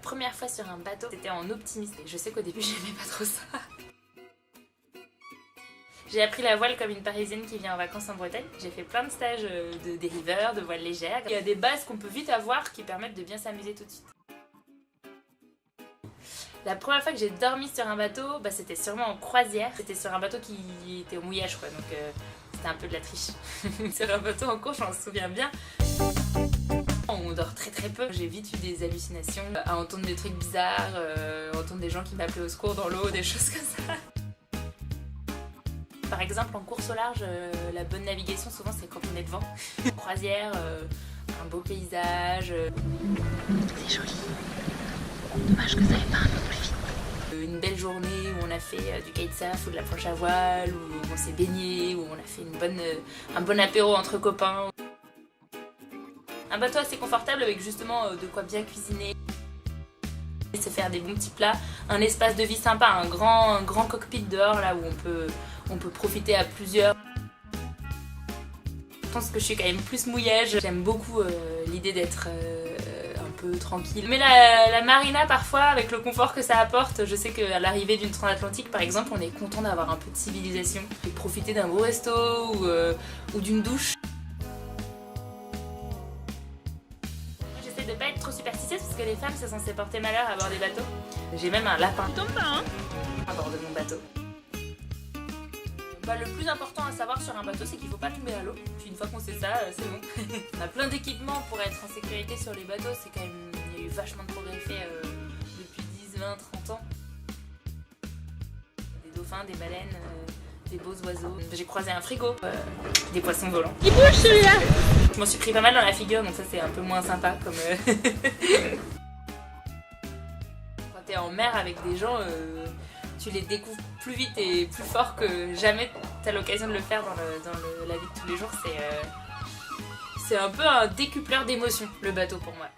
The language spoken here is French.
première fois sur un bateau, c'était en optimiste. Je sais qu'au début j'aimais pas trop ça. J'ai appris la voile comme une Parisienne qui vient en vacances en Bretagne. J'ai fait plein de stages de dériveurs, de voile légère. Il y a des bases qu'on peut vite avoir qui permettent de bien s'amuser tout de suite. La première fois que j'ai dormi sur un bateau, c'était sûrement en croisière. C'était sur un bateau qui était au mouillage quoi, donc c'était un peu de la triche. Sur un bateau en cours, je m'en souviens bien. On dort très très peu. J'ai vite eu des hallucinations, à entendre des trucs bizarres, entendre des gens qui m'appelaient au secours dans l'eau, des choses comme ça. Par exemple, en course au large, la bonne navigation, souvent, c'est quand on est devant. Croisière, un beau paysage. C'est joli. Dommage que ça n'aille pas un peu plus vite. Une belle journée où on a fait du kitesurf ou de la planche à voile, où on s'est baigné, où on a fait un bon apéro entre copains. Un bateau assez confortable avec justement de quoi bien cuisiner. Se faire des bons petits plats, un espace de vie sympa, un grand cockpit dehors là où on peut profiter à plusieurs. Je pense que je suis quand même plus mouillage, j'aime beaucoup l'idée d'être un peu tranquille. Mais la marina parfois, avec le confort que ça apporte, je sais qu'à l'arrivée d'une transatlantique par exemple, on est content d'avoir un peu de civilisation et profiter d'un beau resto ou d'une douche. De pas être trop superstitieuse parce que les femmes c'est censé porter malheur à bord des bateaux. J'ai même un lapin à bord de mon bateau. Le plus important à savoir sur un bateau, c'est qu'il faut pas tomber à l'eau. Puis une fois qu'on sait ça, c'est bon. On a plein d'équipements pour être en sécurité sur les bateaux. C'est quand même, il y a eu vachement de progrès faits depuis 10, 20, 30 ans. Des dauphins, des baleines, des beaux oiseaux. J'ai croisé un frigo, des poissons volants. Il bouge celui-là. Je m'en suis pris pas mal dans la figure, donc ça c'est un peu moins sympa comme... Quand t'es en mer avec des gens, tu les découvres plus vite et plus fort que jamais t'as l'occasion de le faire dans la vie de tous les jours. C'est un peu un décupleur d'émotions, le bateau pour moi.